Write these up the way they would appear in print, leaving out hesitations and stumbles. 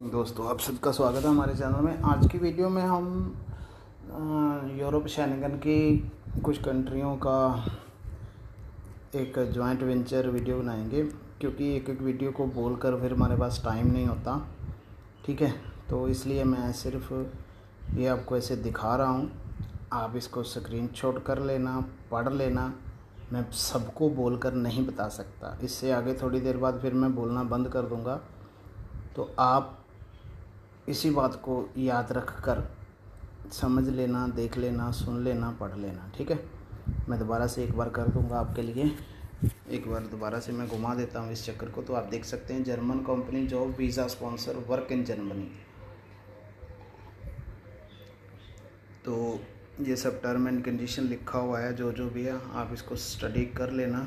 दोस्तों आप सबका स्वागत है हमारे चैनल में। आज की वीडियो में हम यूरोप शेंगन की कुछ कंट्रियों का एक जॉइंट वेंचर वीडियो बनाएंगे, क्योंकि एक एक वीडियो को बोलकर फिर हमारे पास टाइम नहीं होता। ठीक है, तो इसलिए मैं सिर्फ ये आपको ऐसे दिखा रहा हूँ, आप इसको स्क्रीनशॉट कर लेना, पढ़ लेना। मैं सबको बोलकर नहीं बता सकता, इससे आगे थोड़ी देर बाद फिर मैं बोलना बंद कर दूँगा। तो आप इसी बात को याद रख कर समझ लेना, देख लेना, सुन लेना, पढ़ लेना। ठीक है, मैं दोबारा से एक बार कर दूंगा आपके लिए। एक बार दोबारा से मैं घुमा देता हूँ इस चक्कर को। तो आप देख सकते हैं, German company job visa sponsor work in Germany. तो ये सब टर्म एंड कंडीशन लिखा हुआ है, जो जो भी है आप इसको स्टडी कर लेना,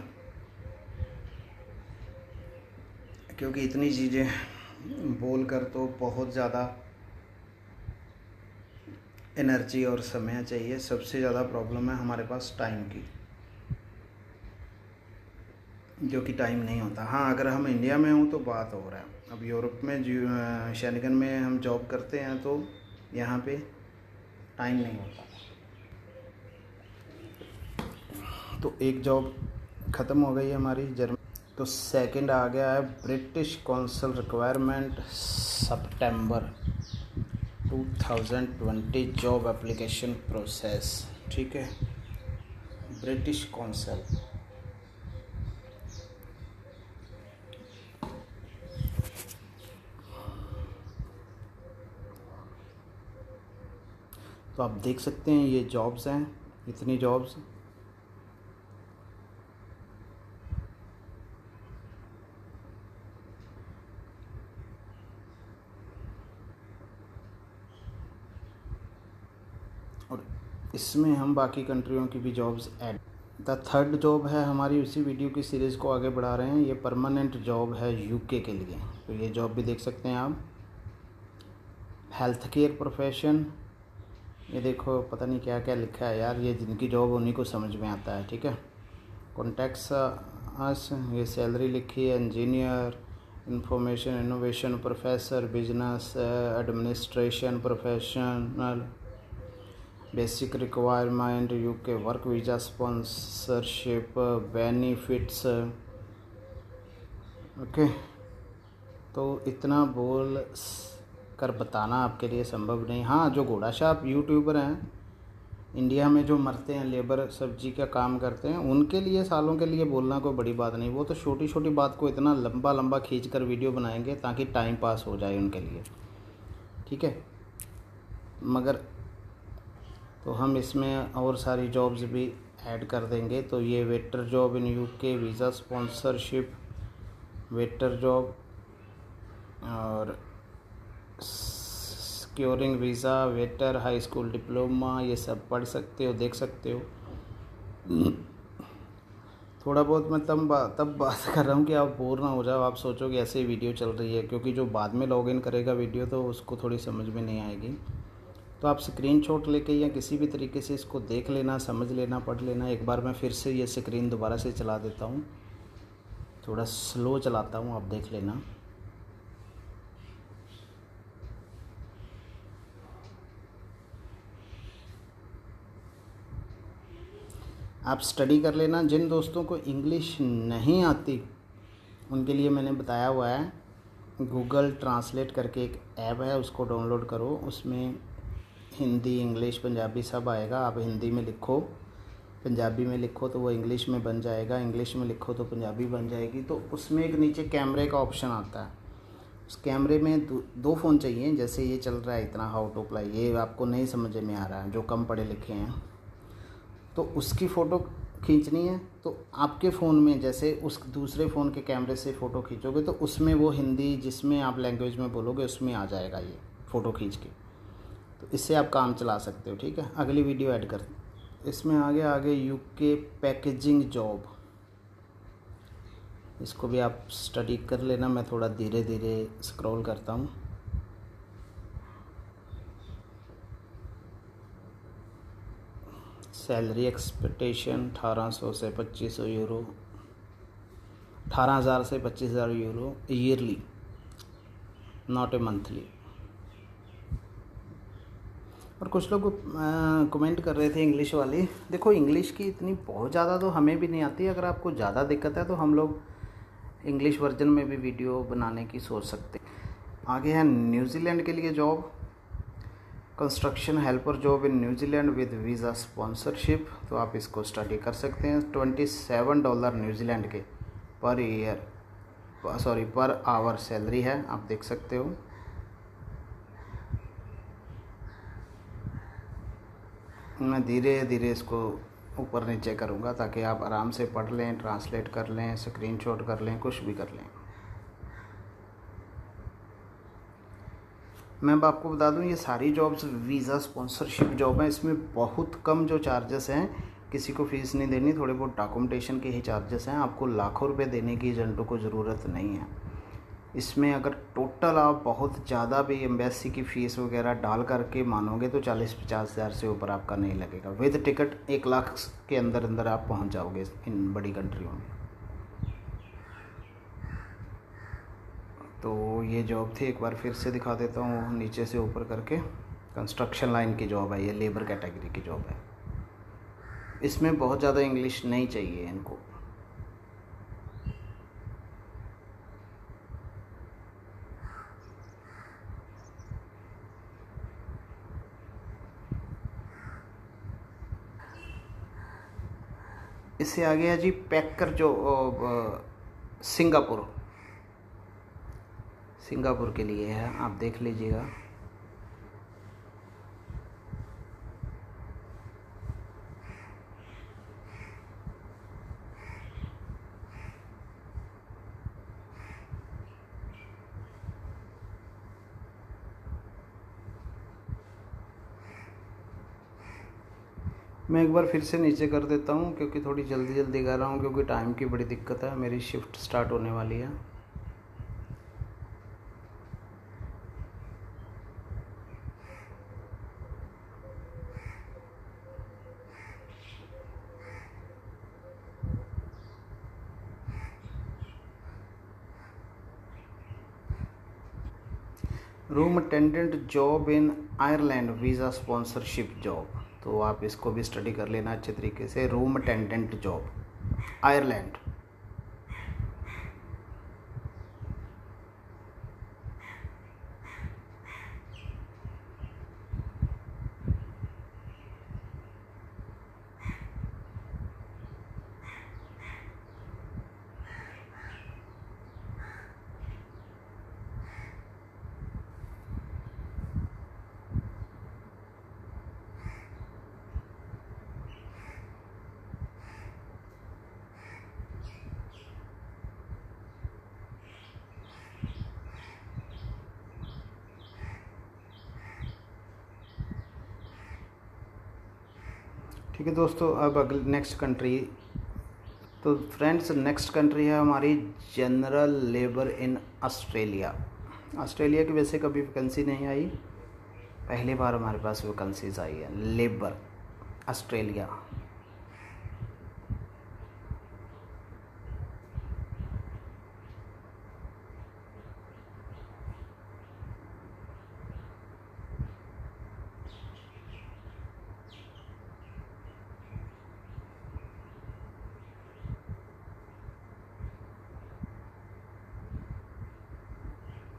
क्योंकि इतनी चीज़ें बोल कर तो बहुत ज़्यादा एनर्जी और समय चाहिए। सबसे ज़्यादा प्रॉब्लम है हमारे पास टाइम की, जो कि टाइम नहीं होता। हाँ, अगर हम इंडिया में हों तो बात हो रहा है। अब यूरोप में जो शेंगन में हम जॉब करते हैं तो यहाँ पे टाइम नहीं होता। तो एक जॉब ख़त्म हो गई है हमारी जर्मन। तो सेकंड आ गया है ब्रिटिश कौंसल रिक्वायरमेंट सितंबर 2020 जॉब एप्लीकेशन प्रोसेस। ठीक है, ब्रिटिश कौंसल। तो आप देख सकते हैं ये जॉब्स हैं, इतनी जॉब्स। और इसमें हम बाकी कंट्रियों की भी jobs add. The third job है हमारी, उसी वीडियो की सीरीज़ को आगे बढ़ा रहे हैं। ये परमानेंट जॉब है यूके के लिए। तो ये जॉब भी देख सकते हैं आप। हेल्थ केयर प्रोफेशन, ये देखो पता नहीं क्या क्या लिखा है यार, ये जिनकी जॉब उन्हीं को समझ में आता है। ठीक है, कॉन्टैक्ट्स अस, ये सैलरी लिखी है। Engineer, information innovation professor, business administration professional, basic requirement UK work visa sponsorship benefits. Okay, तो इतना बोल कर बताना आपके लिए संभव नहीं। हाँ, जो घोड़ा छाप यूट्यूबर हैं इंडिया में, जो मरते हैं, लेबर सब्जी का काम करते हैं, उनके लिए सालों के लिए बोलना कोई बड़ी बात नहीं। वो तो छोटी छोटी बात को इतना लंबा लंबा खींच कर वीडियो बनाएंगे ताकि टाइम पास हो जाए उनके लिए। ठीक है, मगर तो हम इसमें और सारी जॉब्स भी ऐड कर देंगे। तो ये waiter job in UK visa sponsorship, waiter job और securing visa, waiter, high school diploma, ये सब पढ़ सकते हो, देख सकते हो। थोड़ा बहुत मैं तब बात कर रहा हूँ कि आप बोर ना हो जाओ, आप सोचो कि ऐसे ही वीडियो चल रही है, क्योंकि जो बाद में लॉगिन करेगा वीडियो तो उसको थोड़ी समझ में नहीं आएगी। तो आप स्क्रीनशॉट लेके या किसी भी तरीके से इसको देख लेना, समझ लेना, पढ़ लेना। एक बार मैं फिर से ये स्क्रीन दोबारा से चला देता हूँ, थोड़ा स्लो चलाता हूँ, आप देख लेना। आप स्टडी कर लेना। जिन दोस्तों को इंग्लिश नहीं आती उनके लिए मैंने बताया हुआ है, गूगल ट्रांसलेट करके एक ऐप है, उसको डाउनलोड करो। उसमें हिंदी, इंग्लिश, पंजाबी सब आएगा। आप हिंदी में लिखो, पंजाबी में लिखो तो वो इंग्लिश में बन जाएगा, इंग्लिश में लिखो तो पंजाबी बन जाएगी। तो उसमें एक नीचे कैमरे का ऑप्शन आता है। उस कैमरे में दो फ़ोन चाहिए। जैसे ये चल रहा है इतना हाउ टू अप्लाई, ये आपको नहीं समझ में आ रहा है जो कम पढ़े लिखे हैं, तो उसकी फ़ोटो खींचनी है। तो आपके फ़ोन में जैसे उस दूसरे फ़ोन के कैमरे से फ़ोटो खींचोगे तो उसमें वो हिंदी जिसमें आप लैंग्वेज में बोलोगे उसमें आ जाएगा ये फ़ोटो खींच के। तो इससे आप काम चला सकते हो। ठीक है, अगली वीडियो ऐड कर। इसमें आगे यूके पैकेजिंग जॉब, इसको भी आप स्टडी कर लेना। मैं थोड़ा धीरे धीरे स्क्रॉल करता हूँ। सैलरी एक्सपेक्टेशन 1800 से 2500 यूरो, 18,000 से 25,000 euro yearly. Not a monthly. और कुछ लोग कमेंट कर रहे थे इंग्लिश वाली। देखो इंग्लिश की इतनी बहुत ज़्यादा तो हमें भी नहीं आती। अगर आपको ज़्यादा दिक्कत है तो हम लोग इंग्लिश वर्जन में भी वीडियो बनाने की सोच सकते हैं। आगे है न्यूजीलैंड के लिए job, construction helper job in New Zealand with visa sponsorship. तो आप इसको स्टडी कर सकते हैं। $27 न्यूजीलैंड के पर आवर सैलरी है, आप देख सकते हो। मैं धीरे धीरे इसको ऊपर नीचे करूँगा ताकि आप आराम से पढ़ लें, ट्रांसलेट कर लें, स्क्रीनशॉट कर लें, कुछ भी कर लें। मैं अब आपको बता दूं ये सारी जॉब्स वीज़ा स्पॉन्सरशिप जॉब है। इसमें बहुत कम जो चार्जेस हैं, किसी को फ़ीस नहीं देनी, थोड़े बहुत डॉक्यूमेंटेशन के ही चार्जेस हैं। आपको लाखों रुपए देने की एजेंटों को ज़रूरत नहीं है। इसमें अगर टोटल आप बहुत ज़्यादा भी एम्बेसी की फ़ीस वगैरह डाल करके मानोगे तो 40-50 हज़ार से ऊपर आपका नहीं लगेगा। विद टिकट 1 लाख के अंदर अंदर आप पहुंच जाओगे इन बड़ी कंट्रियों में। तो ये जॉब थी, एक बार फिर से दिखा देता हूँ नीचे से ऊपर करके। कंस्ट्रक्शन लाइन की जॉब है, ये लेबर कैटेगरी की जॉब है। इसमें बहुत ज़्यादा इंग्लिश नहीं चाहिए इनको। इससे आगे है जी पैकर जो सिंगापुर के लिए है, आप देख लीजिएगा। मैं एक बार फिर से नीचे कर देता हूँ क्योंकि थोड़ी जल्दी जल्दी कर रहा हूँ, क्योंकि टाइम की बड़ी दिक्कत है। मेरी शिफ्ट स्टार्ट होने वाली है। Room attendant job in Ireland visa sponsorship job. तो आप इसको भी स्टडी कर लेना अच्छे तरीके से। Room attendant job Ireland. ठीक है दोस्तों, अब अगली नेक्स्ट कंट्री। तो फ्रेंड्स नेक्स्ट कंट्री है हमारी general labour in Australia. Australia की वैसे कभी वैकेंसी नहीं आई, पहली बार हमारे पास वैकेंसीज आई है। Labour Australia.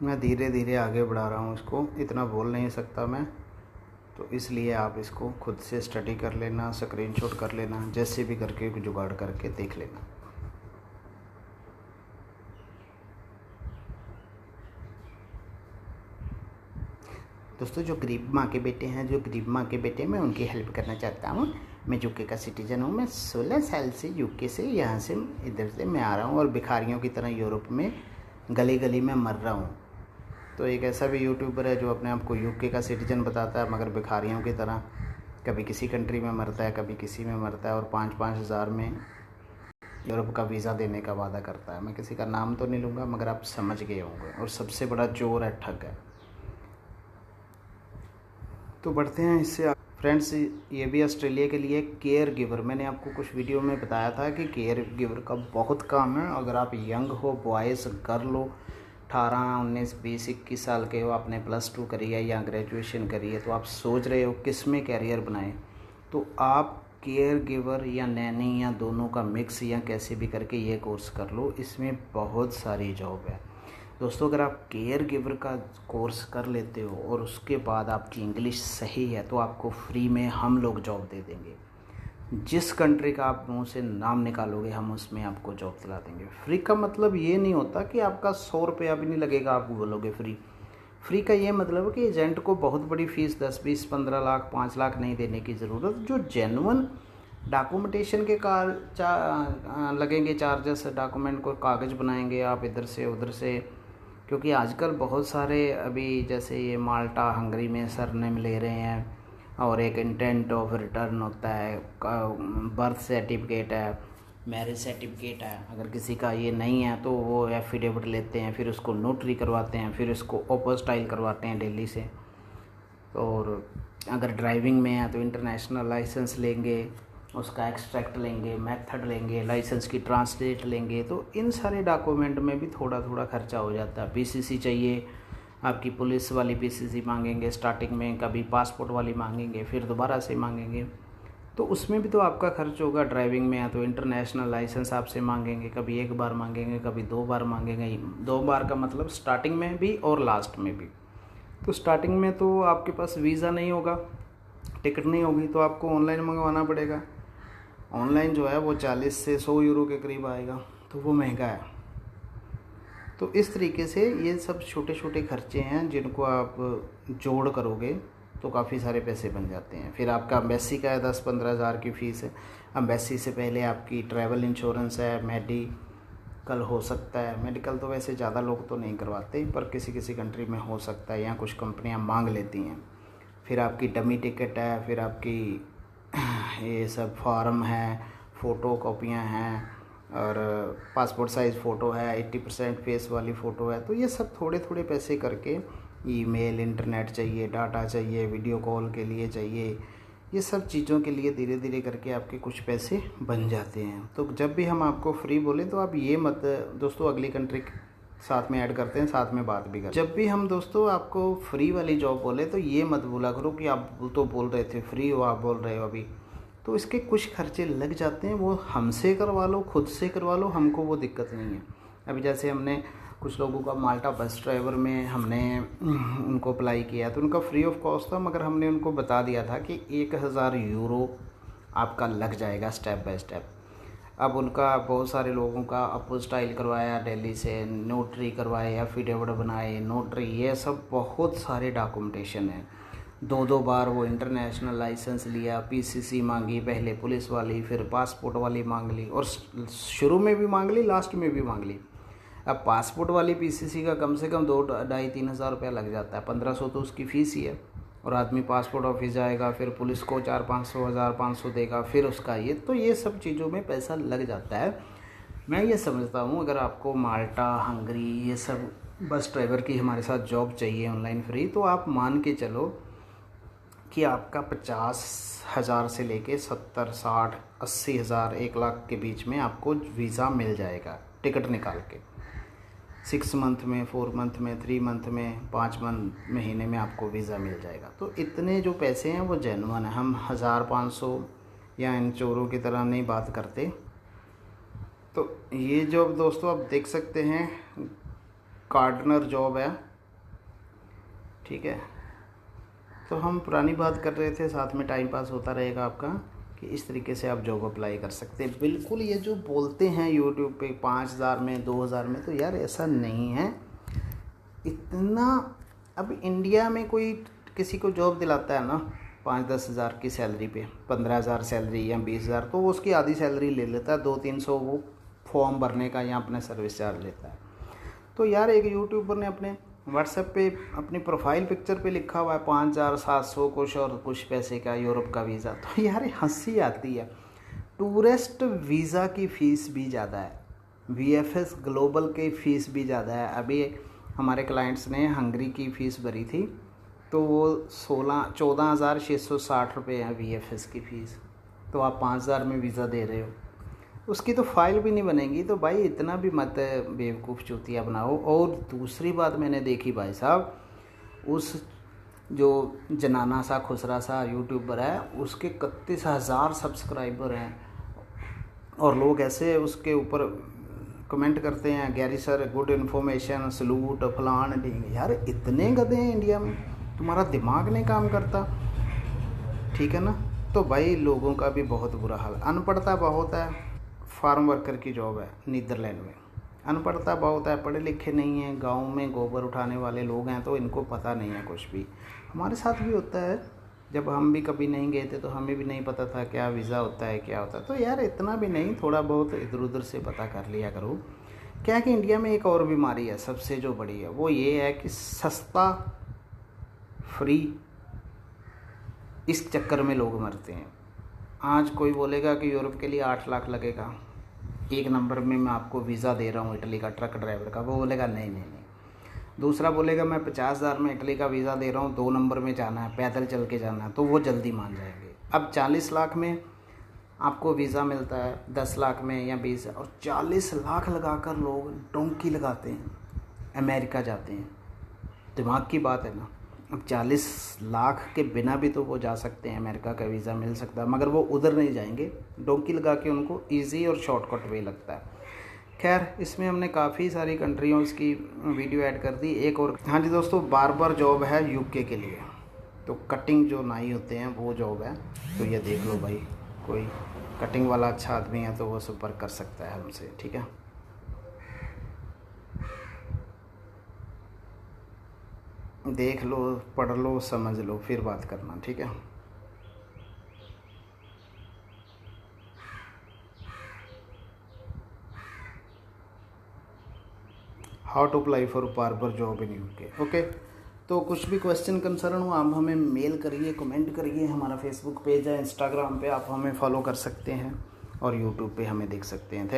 मैं धीरे धीरे आगे बढ़ा रहा हूँ इसको, इतना बोल नहीं सकता मैं, तो इसलिए आप इसको खुद से स्टडी कर लेना, स्क्रीनशॉट कर लेना, जैसे भी करके जुगाड़ करके देख लेना। दोस्तों जो गरीब माँ के बेटे हैं, मैं उनकी हेल्प करना चाहता हूँ। मैं यूके का सिटीज़न हूँ। मैं 16 साल से यूके से यहाँ से इधर से मैं आ रहा हूँ और भिखारियों की तरह यूरोप में गली गली में मर रहा हूँ। तो एक ऐसा भी यूट्यूबर है जो अपने आप को यूके का सिटीज़न बताता है, मगर भिखारियों की तरह कभी किसी कंट्री में मरता है, कभी किसी में मरता है, और 5-5 हज़ार में यूरोप का वीज़ा देने का वादा करता है। मैं किसी का नाम तो नहीं लूँगा, मगर आप समझ गए होंगे। और सबसे बड़ा चोर है, ठग है। तो बढ़ते हैं इससे फ्रेंड्स। ये भी ऑस्ट्रेलिया के लिए केयर गिवर। मैंने आपको कुछ वीडियो में बताया था कि केयर गिवर का बहुत काम है। अगर आप यंग हो, बॉयज़ गर्ल हो, 18, 19, 20, 21 साल के हो, आपने +2 करी है या ग्रेजुएशन करी है, तो आप सोच रहे हो किस में कैरियर बनाएं, तो आप केयर गिवर या नैनी या दोनों का मिक्स या कैसे भी करके ये कोर्स कर लो। इसमें बहुत सारी जॉब है दोस्तों। अगर आप केयर गिवर का कोर्स कर लेते हो और उसके बाद आपकी इंग्लिश सही है तो आपको फ्री में हम लोग जॉब दे देंगे। जिस कंट्री का आप मुंह से नाम निकालोगे हम उसमें आपको जॉब दिला देंगे। फ्री का मतलब ये नहीं होता कि आपका 100 रुपया भी नहीं लगेगा, आप बोलोगे फ्री। फ्री का ये मतलब है कि एजेंट को बहुत बड़ी फ़ीस 10, 20, 15 लाख, 5 लाख नहीं देने की ज़रूरत। जो जेन्युइन डॉक्यूमेंटेशन के लगेंगे चार्जेस, डॉक्यूमेंट को कागज़ बनाएंगे आप इधर से उधर से, क्योंकि आजकल बहुत सारे अभी जैसे ये माल्टा हंगरी में सरनेम ले रहे हैं, और एक इंटेंट ऑफ रिटर्न होता है, बर्थ सर्टिफिकेट है, मैरिज सर्टिफिकेट है। अगर किसी का ये नहीं है तो वो एफिडेविट लेते हैं, फिर उसको नोटरी करवाते हैं, फिर उसको ओपोस्टाइल करवाते हैं दिल्ली से। और अगर ड्राइविंग में है तो इंटरनेशनल लाइसेंस लेंगे, उसका एक्सट्रैक्ट लेंगे, मेथड लेंगे, लाइसेंस की ट्रांसलेट लेंगे। तो इन सारे डॉक्यूमेंट में भी थोड़ा थोड़ा खर्चा हो जाता है। पीसीसी चाहिए, आपकी पुलिस वाली पीसीसी मांगेंगे स्टार्टिंग में, कभी पासपोर्ट वाली मांगेंगे, फिर दोबारा से मांगेंगे, तो उसमें भी तो आपका खर्च होगा। ड्राइविंग में है तो इंटरनेशनल लाइसेंस आपसे मांगेंगे, कभी 1 बार मांगेंगे, कभी 2 बार मांगेंगे। 2 बार का मतलब स्टार्टिंग में भी और लास्ट में भी। तो स्टार्टिंग में तो आपके पास वीज़ा नहीं होगा, टिकट नहीं होगी, तो आपको ऑनलाइन मंगवाना पड़ेगा। ऑनलाइन जो है वो 40 से 100 यूरो के करीब आएगा, तो वो महंगा है। तो इस तरीके से ये सब छोटे छोटे खर्चे हैं जिनको आप जोड़ करोगे तो काफ़ी सारे पैसे बन जाते हैं। फिर आपका एम्बेसी का है 10-15 हज़ार की फ़ीस है। एम्बेसी से पहले आपकी ट्रैवल इंश्योरेंस है, मेडिकल हो सकता है। मेडिकल तो वैसे ज़्यादा लोग तो नहीं करवाते, पर किसी किसी कंट्री में हो सकता है या कुछ कंपनियां मांग लेती हैं। फिर आपकी डमी टिकट है, फिर आपकी ये सब फॉर्म है, फ़ोटो कॉपियाँ हैं, और पासपोर्ट साइज़ फ़ोटो है, 80% फेस वाली फ़ोटो है। तो ये सब थोड़े थोड़े पैसे करके, ईमेल, इंटरनेट चाहिए, डाटा चाहिए, वीडियो कॉल के लिए चाहिए, ये सब चीज़ों के लिए धीरे धीरे करके आपके कुछ पैसे बन जाते हैं। तो जब भी हम आपको फ्री बोलें तो आप ये मत दोस्तों, अगली कंट्री साथ में ऐड करते हैं, साथ में बात भी करते हैं। जब भी हम दोस्तों आपको फ्री वाली जॉब बोले तो ये मत बोला करो कि आप तो बोल रहे थे फ्री हो, आप बोल रहे हो अभी। तो इसके कुछ खर्चे लग जाते हैं, वो हमसे करवा लो, खुद से करवा लो, हमको वो दिक्कत नहीं है। अभी जैसे हमने कुछ लोगों का माल्टा बस ड्राइवर में हमने उनको अप्लाई किया, तो उनका फ्री ऑफ कॉस्ट था, मगर हमने उनको बता दिया था कि 1000 यूरो आपका लग जाएगा स्टेप बाय स्टेप। अब उनका बहुत सारे लोगों का अपोस्टाइल करवाया दिल्ली से, नोटरी करवाए, एफिडेविट बनाए, नोटरी, ये सब बहुत सारे डॉक्यूमेंटेशन है। 2 बार वो इंटरनेशनल लाइसेंस लिया, पीसीसी मांगी, पहले पुलिस वाली, फिर पासपोर्ट वाली मांग ली, और शुरू में भी मांग ली, लास्ट में भी मांग ली। अब पासपोर्ट वाली पीसीसी का कम से कम 2-2.5-3 हज़ार रुपया लग जाता है। 1500 तो उसकी फ़ीस ही है, और आदमी पासपोर्ट ऑफिस जाएगा, फिर पुलिस को 400-500, 1500 देगा, फिर उसका ये सब चीज़ों में पैसा लग जाता है। मैं ये समझता हूँ अगर आपको माल्टा, हंगरी, ये सब बस ड्राइवर की हमारे साथ जॉब चाहिए ऑनलाइन फ्री, तो आप मान के चलो कि आपका 50,000 से लेके 70, 60, 80 हज़ार, 1 लाख के बीच में आपको वीज़ा मिल जाएगा टिकट निकाल के। 6 मंथ में, 4 मंथ में, 3 मंथ में, 5 महीने में आपको वीज़ा मिल जाएगा। तो इतने जो पैसे हैं वो जेन्युइन है। हम 1000-500 या इन चोरों की तरह नहीं बात करते। तो ये जॉब दोस्तों आप देख सकते हैं, गार्डनर जॉब है, ठीक है। तो हम पुरानी बात कर रहे थे, साथ में टाइम पास होता रहेगा आपका, कि इस तरीके से आप जॉब अप्लाई कर सकते हैं। बिल्कुल ये जो बोलते हैं यूट्यूब पे 5000 में, 2000 में, तो यार ऐसा नहीं है इतना। अब इंडिया में कोई किसी को जॉब दिलाता है ना 5-10 हज़ार की सैलरी पे, 15,000 सैलरी या 20,000, तो वो उसकी आधी सैलरी ले लेता है, 200-300 वो फॉर्म भरने का या अपना सर्विस चार्ज लेता है। तो यार एक यूट्यूबर ने अपने व्हाट्सएप पे अपनी प्रोफाइल पिक्चर पे लिखा हुआ है 5700 कुछ और कुछ पैसे का यूरोप का वीज़ा। तो यार हंसी आती है। टूरिस्ट वीज़ा की फ़ीस भी ज़्यादा है, VFS ग्लोबल की फ़ीस भी ज़्यादा है। अभी हमारे क्लाइंट्स ने हंगरी की फ़ीस भरी थी, तो वो 14,660 रुपये है VFS की फ़ीस। तो आप 5,000 में वीज़ा दे रहे हो, उसकी तो फाइल भी नहीं बनेगी। तो भाई इतना भी मत बेवकूफ़ चूतिया बनाओ। और दूसरी बात मैंने देखी भाई साहब, उस जो जनाना सा खुसरा सा यूट्यूबर है उसके 31,000 सब्सक्राइबर हैं और लोग ऐसे उसके ऊपर कमेंट करते हैं, Gary sir good information, salute, फलान ढींग। यार इतने गधे हैं इंडिया में, तुम्हारा दिमाग नहीं काम करता, ठीक है ना। तो भाई लोगों का भी बहुत बुरा हाल, अनपढ़ता बहुत है। फार्म वर्कर की जॉब है नीदरलैंड में, अनपढ़ता बहुत है, पढ़े लिखे नहीं हैं, गांव में गोबर उठाने वाले लोग हैं तो इनको पता नहीं है कुछ भी। हमारे साथ भी होता है, जब हम भी कभी नहीं गए थे तो हमें भी नहीं पता था क्या वीज़ा होता है क्या होता है। तो यार इतना भी नहीं, थोड़ा बहुत इधर उधर से पता कर लिया करो। क्या है कि इंडिया में एक और बीमारी है सबसे जो बड़ी है, वो ये है कि सस्ता फ्री, इस चक्कर में लोग मरते हैं। आज कोई बोलेगा कि यूरोप के लिए 8 लाख लगेगा, 1 नंबर में मैं आपको वीज़ा दे रहा हूँ इटली का, ट्रक ड्राइवर का, वो बोलेगा नहीं नहीं नहीं। दूसरा बोलेगा मैं 50,000 में इटली का वीज़ा दे रहा हूँ, 2 नंबर में जाना है, पैदल चल के जाना है, तो वो जल्दी मान जाएंगे। अब 40 लाख में आपको वीज़ा मिलता है, 10 लाख में या 20, और 40 लाख लगाकर लोग डोंकी लगाते हैं, अमेरिका जाते हैं। दिमाग की बात है ना। अब 40 लाख के बिना भी तो वो जा सकते हैं, अमेरिका का वीज़ा मिल सकता है, मगर वो उधर नहीं जाएंगे, डोंकी लगा के उनको ईजी और शॉर्टकट वे लगता है। खैर इसमें हमने काफ़ी सारी कंट्रियों की वीडियो ऐड कर दी। एक और, हाँ जी दोस्तों, बार्बर जॉब है यूके के लिए, तो कटिंग जो नाई होते हैं वो जॉब है। तो ये देख लो भाई, कोई कटिंग वाला अच्छा आदमी है तो वो संपर्क कर सकता है हमसे, ठीक है। देख लो, पढ़ लो, समझ लो, फिर बात करना, ठीक है। How to apply for barber job in UK, okay. तो कुछ भी क्वेश्चन कंसर्न हो आप हमें मेल करिए, कमेंट करिए। हमारा फेसबुक पेज है, इंस्टाग्राम पे आप हमें फॉलो कर सकते हैं और यूट्यूब पे हमें देख सकते हैं।